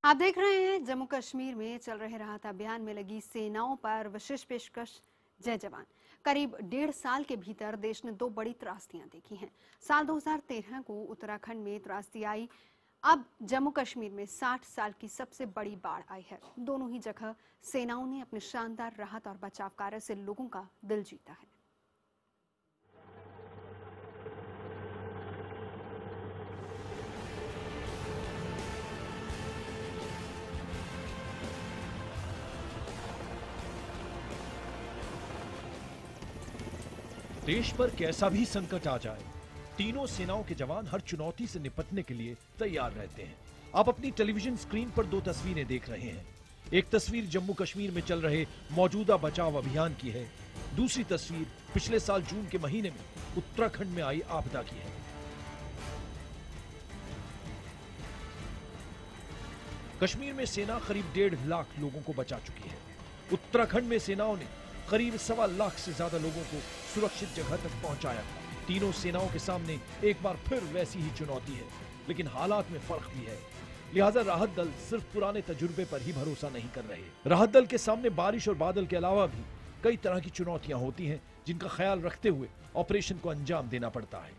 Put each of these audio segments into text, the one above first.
आप देख रहे हैं जम्मू कश्मीर में चल रहे राहत अभियान में लगी सेनाओं पर विशेष पेशकश जय जवान। करीब 1.5 साल के भीतर देश ने 2 बड़ी त्रासदियां देखी हैं। साल 2013 को उत्तराखंड में त्रासदी आई, अब जम्मू कश्मीर में 60 साल की सबसे बड़ी बाढ़ आई है। दोनों ही जगह सेनाओं ने अपने शानदार राहत और बचाव कार्य से लोगों का दिल जीता है। देश पर कैसा भी संकट आ जाए, तीनों सेनाओं के जवान हर चुनौती से निपटने के लिए तैयार रहते हैं। आप अपनी टेलीविजन स्क्रीन पर 2 तस्वीरें देख रहे हैं। एक तस्वीर जम्मू कश्मीर में चल रहे मौजूदा बचाव अभियान की है, दूसरी तस्वीर पिछले साल जून के महीने में उत्तराखंड में आई आपदा की है। कश्मीर में सेना करीब 1.5 लाख लोगों को बचा चुकी है। उत्तराखंड में सेनाओं ने करीब 1.25 लाख से ज्यादा लोगों को सुरक्षित जगह तक पहुंचाया था। तीनों सेनाओं के सामने एक बार फिर वैसी ही चुनौती है, लेकिन हालात में फर्क भी है। लिहाजा राहत दल सिर्फ पुराने तजुर्बे पर ही भरोसा नहीं कर रहे। राहत दल के सामने बारिश और बादल के अलावा भी कई तरह की चुनौतियां होती हैं, जिनका ख्याल रखते हुए ऑपरेशन को अंजाम देना पड़ता है।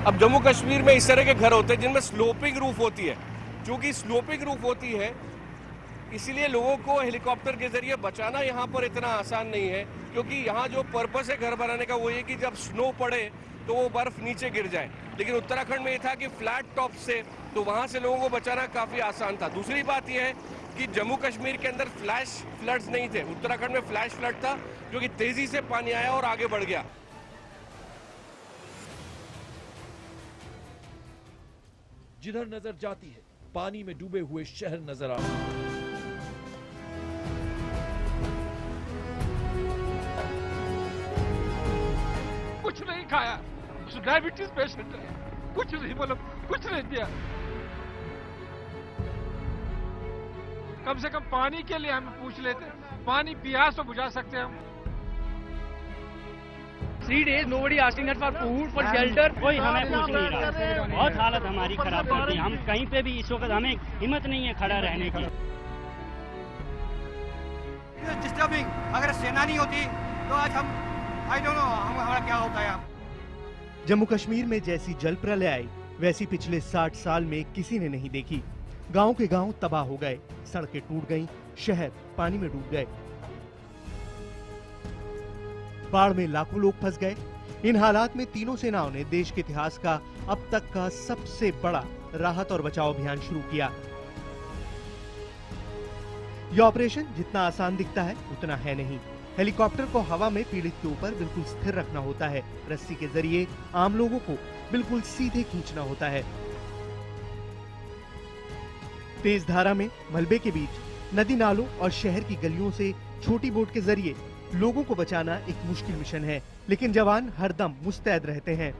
अब जम्मू कश्मीर में इस तरह के घर होते हैं जिनमें स्लोपिंग रूफ होती है। क्योंकि स्लोपिंग रूफ होती है, इसीलिए लोगों को हेलीकॉप्टर के जरिए बचाना यहाँ पर इतना आसान नहीं है। क्योंकि यहाँ जो पर्पस है घर बनाने का वो ये कि जब स्नो पड़े तो वो बर्फ नीचे गिर जाए। लेकिन उत्तराखंड में ये था कि फ्लैट टॉप से, तो वहाँ से लोगों को बचाना काफी आसान था। दूसरी बात यह है कि जम्मू कश्मीर के अंदर फ्लैश फ्लड्स नहीं थे। उत्तराखंड में फ्लैश फ्लड था, जो कि तेजी से पानी आया और आगे बढ़ गया। जिधर नजर जाती है पानी में डूबे हुए शहर नजर आ रहे हैं। कुछ नहीं खाया, डायबिटीज पेशेंट है, कुछ नहीं, मतलब कुछ नहीं दिया। कम से कम पानी के लिए हम पूछ लेते, पानी प्यास तो बुझा सकते हैं हम। 3 days nobody asking us for food, for shelter, कोई हमें पूछ नहीं रहा। बहुत हालत हमारी खराब करती है। हम कहीं पे भी इस वक्त हमें हिम्मत नहीं है खड़ा रहने की। डिस्टर्बिंग, अगर सेना नहीं होती तो आज हम आई डोंट नो हमारा क्या होता है। जम्मू कश्मीर में जैसी जल प्रलय आई वैसी पिछले 60 साल में किसी ने नहीं देखी। गांव के गांव तबाह हो गए, सड़कें टूट गईं, शहर पानी में डूब गए, बाढ़ में लाखों लोग फंस गए। इन हालात में तीनों सेनाओं ने देश के इतिहास का अब तक का सबसे बड़ा राहत और बचाव अभियान शुरू किया। यह ऑपरेशन जितना आसान दिखता है उतना है नहीं। हेलीकॉप्टर को हवा में पीड़ित के ऊपर बिल्कुल स्थिर रखना होता है। रस्सी के जरिए आम लोगों को बिल्कुल सीधे खींचना होता है। तेज धारा में मलबे के बीच नदी नालों और शहर की गलियों से छोटी बोट के जरिए लोगों को बचाना एक मुश्किल मिशन है, लेकिन जवान हरदम मुस्तैद रहते हैं।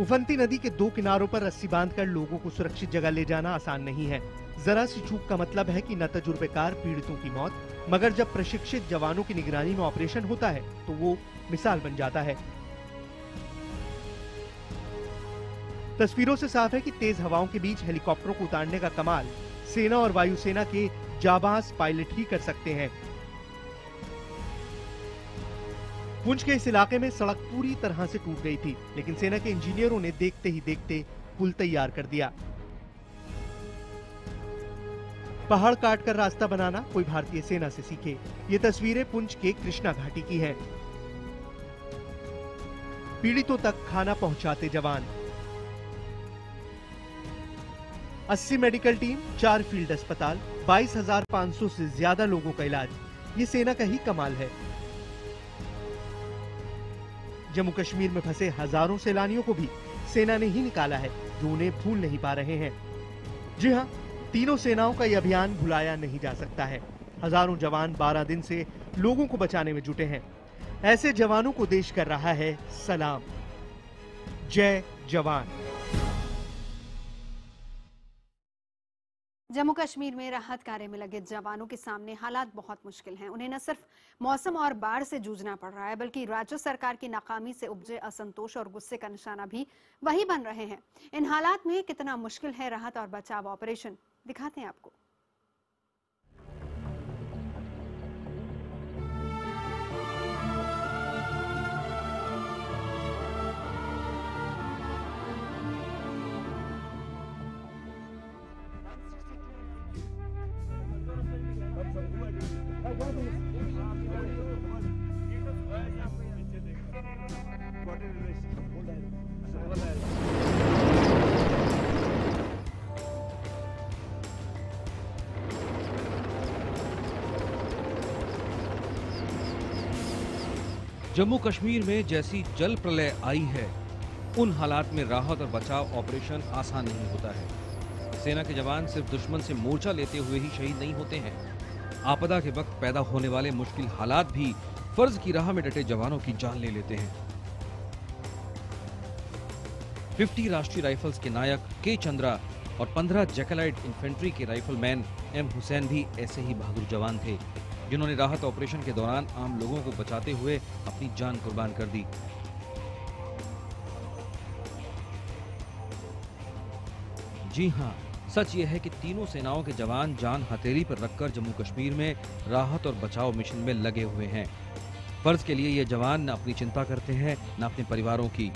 उफनती नदी के 2 किनारों पर रस्सी बांधकर लोगों को सुरक्षित जगह ले जाना आसान नहीं है। जरा सी चूक का मतलब है कि न तजुर्बेकार पीड़ितों की मौत, मगर जब प्रशिक्षित जवानों की निगरानी में ऑपरेशन होता है तो वो मिसाल बन जाता है। तस्वीरों से साफ है कि तेज हवाओं के बीच हेलीकॉप्टरों को उतारने का कमाल सेना और वायुसेना के जाबाज पायलट ही कर सकते हैं। पुंछ के इस इलाके में सड़क पूरी तरह से टूट गई थी, लेकिन सेना के इंजीनियरों ने देखते ही देखते पुल तैयार कर दिया। पहाड़ काटकर रास्ता बनाना कोई भारतीय सेना से सीखे। ये तस्वीरें पुंछ के कृष्णा घाटी की हैं। पीड़ितों तक खाना पहुंचाते जवान, 80 मेडिकल टीम, 4 फील्ड अस्पताल, 22,500 से ज्यादा लोगों का इलाज, ये सेना का ही कमाल है। जम्मू कश्मीर में फंसे हजारों सैलानियों को भी सेना ने ही निकाला है, जो उन्हें भूल नहीं पा रहे हैं। जी हां, तीनों सेनाओं का यह अभियान भुलाया नहीं जा सकता है। हजारों जवान 12 दिन से लोगों को बचाने में जुटे हैं। ऐसे जवानों को देश कर रहा है सलाम। जय जवान। जम्मू कश्मीर में राहत कार्य में लगे जवानों के सामने हालात बहुत मुश्किल हैं। उन्हें न सिर्फ मौसम और बाढ़ से जूझना पड़ रहा है, बल्कि राज्य सरकार की नाकामी से उपजे असंतोष और गुस्से का निशाना भी वही बन रहे हैं। इन हालात में कितना मुश्किल है राहत और बचाव ऑपरेशन, दिखाते हैं आपको। जम्मू कश्मीर में जैसी जल प्रलय आई है, उन हालात में राहत और बचाव ऑपरेशन आसान नहीं होता है। सेना के जवान सिर्फ दुश्मन से मोर्चा लेते हुए ही शहीद नहीं होते हैं। आपदा के वक्त पैदा होने वाले मुश्किल हालात भी फर्ज की राह में डटे जवानों की जान ले लेते हैं। 50 राष्ट्रीय राइफल्स के नायक के चंद्रा और 15 जैकलाइट इन्फेंट्री के राइफलमैन एम हुसैन भी ऐसे ही बहादुर जवान थे, जिन्होंने राहत ऑपरेशन के दौरान आम लोगों को बचाते हुए अपनी जान कुर्बान कर दी। जी हां, सच ये है कि तीनों सेनाओं के जवान जान हथेली पर रखकर जम्मू कश्मीर में राहत और बचाव मिशन में लगे हुए हैं। फर्ज के लिए ये जवान न अपनी चिंता करते हैं, न अपने परिवारों की।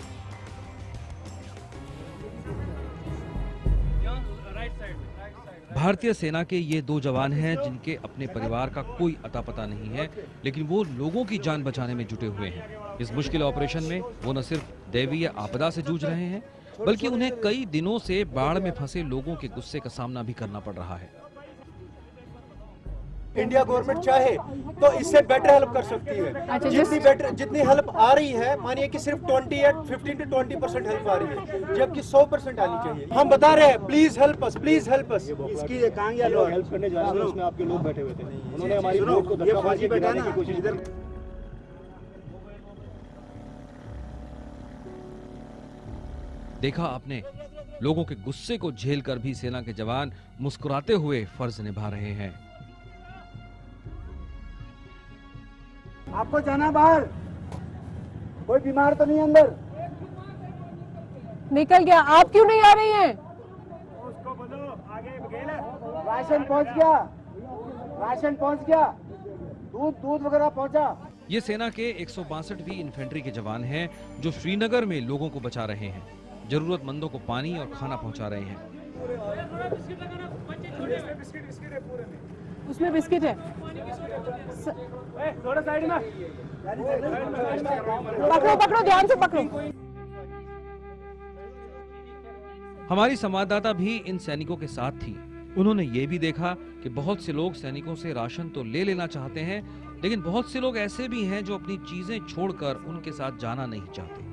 भारतीय सेना के ये 2 जवान हैं जिनके अपने परिवार का कोई अता पता नहीं है, लेकिन वो लोगों की जान बचाने में जुटे हुए हैं। इस मुश्किल ऑपरेशन में वो न सिर्फ दैवीय आपदा से जूझ रहे हैं, बल्कि उन्हें कई दिनों से बाढ़ में फंसे लोगों के गुस्से का सामना भी करना पड़ रहा है। इंडिया गवर्नमेंट चाहे तो इससे बेटर हेल्प कर सकती है। जितनी हेल्प आ रही है, मानिए कि सिर्फ 15 to 20% हेल्प आ रही है, जबकि 100% आनी चाहिए। हम बता रहे हैं, please help us, please help us. इसकी कांग्या लोग हेल्प करने जा रहे हैं, उसमें आपके लोग बैठे हुए थे, उन्होंने हमारी वोट को धक्काबाजी करने की कोशिश इधर। देखा आपने, लोगों के गुस्से को झेलकर भी सेना के जवान मुस्कुराते हुए फर्ज निभा रहे हैं। आपको जाना बाहर, कोई बीमार तो नहीं अंदर? निकल गया, आप क्यों नहीं आ रही हैं? उसको बोलो आगे राशन पहुंच गया, राशन पहुंच गया, दूध वगैरह पहुंचा। ये सेना के 162वीं इन्फेंट्री के जवान हैं जो श्रीनगर में लोगों को बचा रहे हैं, जरूरतमंदों को पानी और खाना पहुंचा रहे हैं। उसमें बिस्किट है, थोड़ा साइड में पकड़ो, ध्यान से पकड़ो। हमारी संवाददाता भी इन सैनिकों के साथ थी। उन्होंने ये भी देखा कि बहुत से लोग सैनिकों से राशन तो ले लेना चाहते हैं, लेकिन बहुत से लोग ऐसे भी हैं जो अपनी चीजें छोड़कर उनके साथ जाना नहीं चाहते।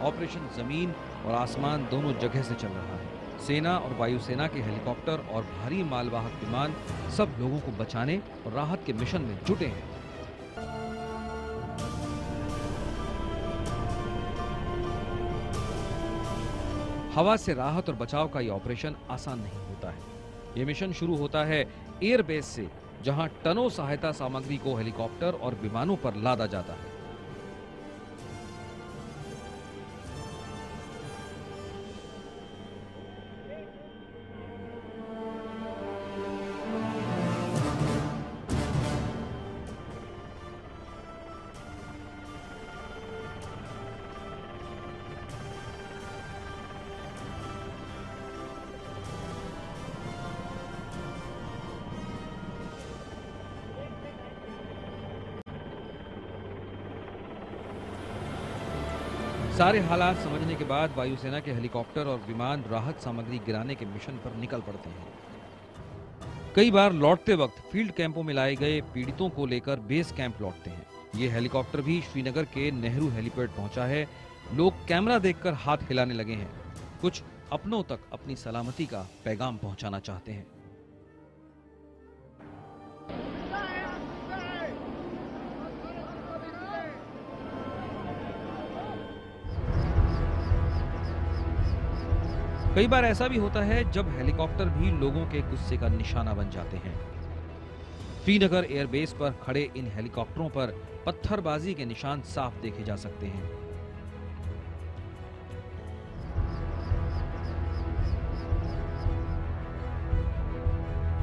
ऑपरेशन जमीन और आसमान दोनों जगह से चल रहा है। सेना और वायुसेना के हेलीकॉप्टर और भारी मालवाहक विमान सब लोगों को बचाने और राहत के मिशन में जुटे हैं। हवा से राहत और बचाव का यह ऑपरेशन आसान नहीं होता है। यह मिशन शुरू होता है एयरबेस से, जहां टनों सहायता सामग्री को हेलीकॉप्टर और विमानों पर लादा जाता है। सारे हालात समझने के बाद वायुसेना के हेलीकॉप्टर और विमान राहत सामग्री गिराने के मिशन पर निकल पड़ते हैं। कई बार लौटते वक्त फील्ड कैंपों में लाए गए पीड़ितों को लेकर बेस कैंप लौटते हैं। ये हेलीकॉप्टर भी श्रीनगर के नेहरू हेलीपैड पहुंचा है। लोग कैमरा देखकर हाथ हिलाने लगे हैं। कुछ अपनों तक अपनी सलामती का पैगाम पहुंचाना चाहते हैं। कई बार ऐसा भी होता है जब हेलीकॉप्टर भी लोगों के गुस्से का निशाना बन जाते हैं। श्रीनगर एयरबेस पर खड़े इन हेलीकॉप्टरों पर पत्थरबाजी के निशान साफ देखे जा सकते हैं।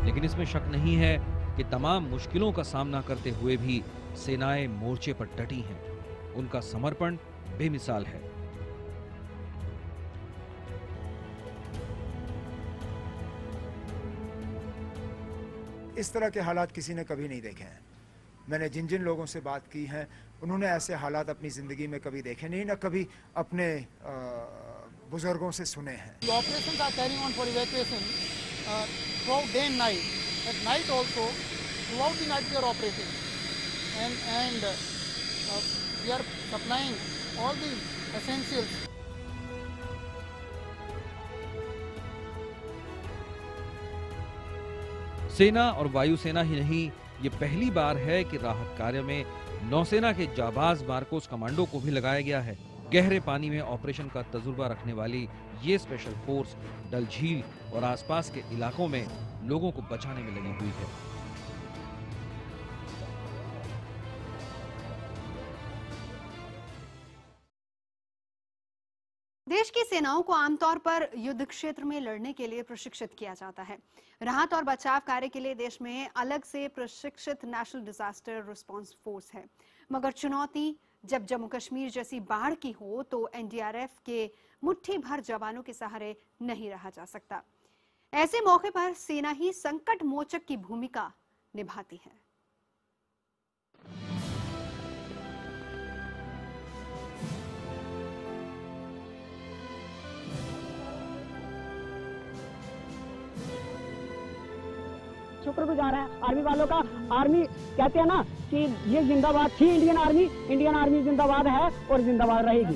लेकिन इसमें शक नहीं है कि तमाम मुश्किलों का सामना करते हुए भी सेनाएं मोर्चे पर डटी हैं। उनका समर्पण बेमिसाल है। इस तरह के हालात किसी ने कभी नहीं देखे हैं। मैंने जिन जिन लोगों से बात की है उन्होंने ऐसे हालात अपनी ज़िंदगी में कभी देखे नहीं, न कभी अपने बुजुर्गों से सुने हैं। The operations are carrying on for evacuation throughout day and night. At night also, throughout the night we are operating, and we are supplying all the essentials. सेना और वायुसेना ही नहीं, ये पहली बार है कि राहत कार्य में नौसेना के जाबाज मार्कोस कमांडो को भी लगाया गया है। गहरे पानी में ऑपरेशन का तजुर्बा रखने वाली ये स्पेशल फोर्स डल झील और आसपास के इलाकों में लोगों को बचाने में लगी हुई है। देश की सेनाओं को आमतौर पर युद्ध क्षेत्र में लड़ने के लिए प्रशिक्षित किया जाता है। राहत और बचाव कार्य के लिए देश में अलग से प्रशिक्षित नेशनल डिजास्टर रिस्पांस फोर्स है। मगर चुनौती जब जम्मू कश्मीर जैसी बाढ़ की हो तो एनडीआरएफ के मुट्ठी भर जवानों के सहारे नहीं रहा जा सकता। ऐसे मौके पर सेना ही संकट मोचक की भूमिका निभाती है। शुक्रगुजार है आर्मी वालों का। आर्मी कहते हैं ना कि ये जिंदाबाद थी इंडियन आर्मी जिंदाबाद है और जिंदाबाद रहेगी।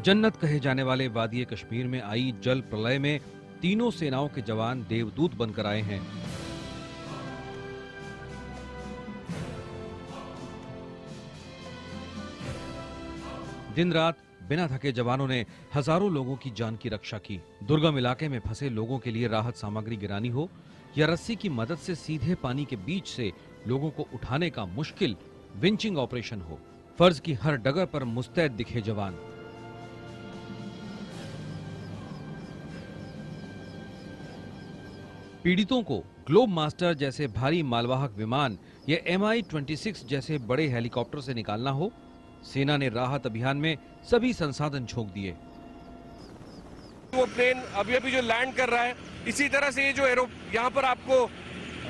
जन्नत कहे जाने वाले वादी कश्मीर में आई जल प्रलय में तीनों सेनाओं के जवान देवदूत बनकर आए हैं। दिन रात बिना थके जवानों ने हजारों लोगों की जान की रक्षा की। दुर्गम इलाके में फंसे लोगों के लिए राहत सामग्री गिरानी हो या रस्सी की मदद से सीधे पानी के बीच से लोगों को उठाने का मुश्किल विंचिंग ऑपरेशन हो, फर्ज की हर डगर पर मुस्तैद दिखे जवान। पीड़ितों को ग्लोब मास्टर जैसे भारी मालवाहक विमान या MI-26 जैसे बड़े हेलीकॉप्टर से निकालना हो, सेना ने राहत अभियान में सभी संसाधन झोंक दिए। वो प्लेन अभी अभी जो लैंड कर रहा है, इसी तरह से ये जो यहाँ पर आपको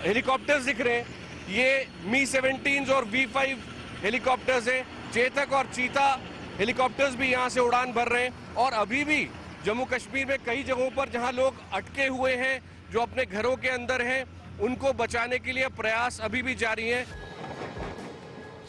हेलीकॉप्टर्स दिख रहे हैं, ये Mi-17 और V5 हेलीकॉप्टर्स हैं। चेतक और चीता हेलीकॉप्टर्स भी यहाँ से उड़ान भर रहे हैं। और अभी भी जम्मू कश्मीर में कई जगहों पर जहाँ लोग अटके हुए हैं, जो अपने घरों के अंदर हैं, उनको बचाने के लिए प्रयास अभी भी जारी हैं।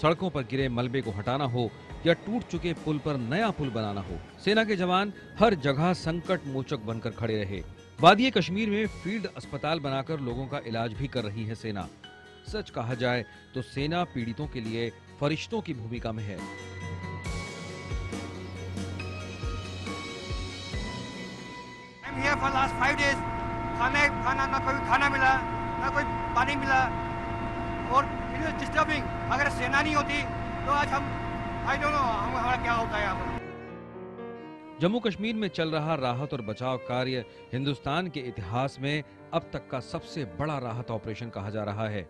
सड़कों पर गिरे मलबे को हटाना हो या टूट चुके पुल पर नया पुल बनाना हो, सेना के जवान हर जगह संकट मोचक बनकर खड़े रहे। वादी कश्मीर में फील्ड अस्पताल बनाकर लोगों का इलाज भी कर रही है सेना। सच कहा जाए तो सेना पीड़ितों के लिए फरिश्तों की भूमिका में है। खाना ना कोई खाना मिला, ना कोई पानी मिला और डिस्टर्बिंग। अगर सेना नहीं होती तो आज हम आई डोंट नो हमारा क्या होता है यहाँ पर। जम्मू कश्मीर में चल रहा राहत और बचाव कार्य हिंदुस्तान के इतिहास में अब तक का सबसे बड़ा राहत ऑपरेशन कहा जा रहा है।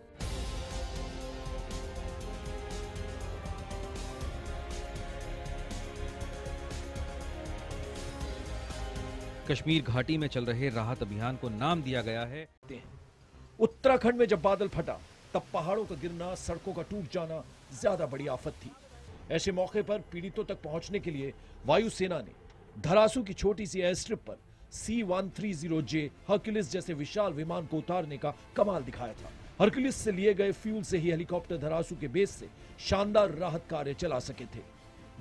कश्मीर घाटी में चल रहे राहत अभियान को नाम दिया गया है। उत्तराखंड में जब बादल फटा तब पहाड़ों का गिरना, सड़कों का टूट जाना ज्यादा बड़ी आफत थी। ऐसे मौके पर पीड़ितों तक पहुंचने के लिए वायुसेना ने धरासू की छोटी सी एयर स्ट्रिप पर C-130J हरक्यूलिस जैसे विशाल विमान को उतारने का कमाल दिखाया था। हरक्यूलिस से लिए गए फ्यूल से ही हेलीकॉप्टर धरासू के बेस से शानदार राहत कार्य चला सके थे।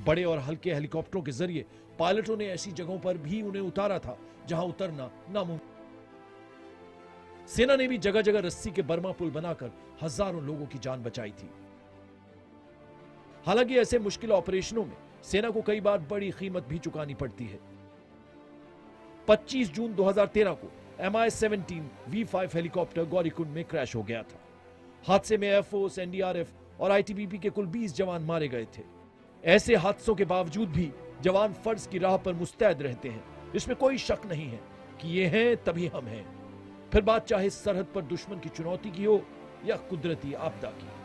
बड़े और हल्के हेलीकॉप्टरों के जरिए पायलटों ने ऐसी जगहों पर भी उन्हें उतारा था जहां उतरना नामुमकिन। सेना ने भी जगह जगह रस्सी के बर्मा पुल बनाकर हजारों लोगों की जान बचाई थी। हालांकि ऐसे मुश्किल ऑपरेशनों में सेना को कई बार बड़ी कीमत भी चुकानी पड़ती है। 25 जून 2013 को MI-17 V5 हेलीकॉप्टर गौरीकुंड में क्रैश हो गया था। हादसे में एयरफोर्स, NDRF और ITBP के कुल 20 जवान मारे गए थे। ऐसे हादसों के बावजूद भी जवान फर्ज की राह पर मुस्तैद रहते हैं। इसमें कोई शक नहीं है कि ये हैं तभी हम हैं। फिर बात चाहे सरहद पर दुश्मन की चुनौती की हो या कुदरती आपदा की।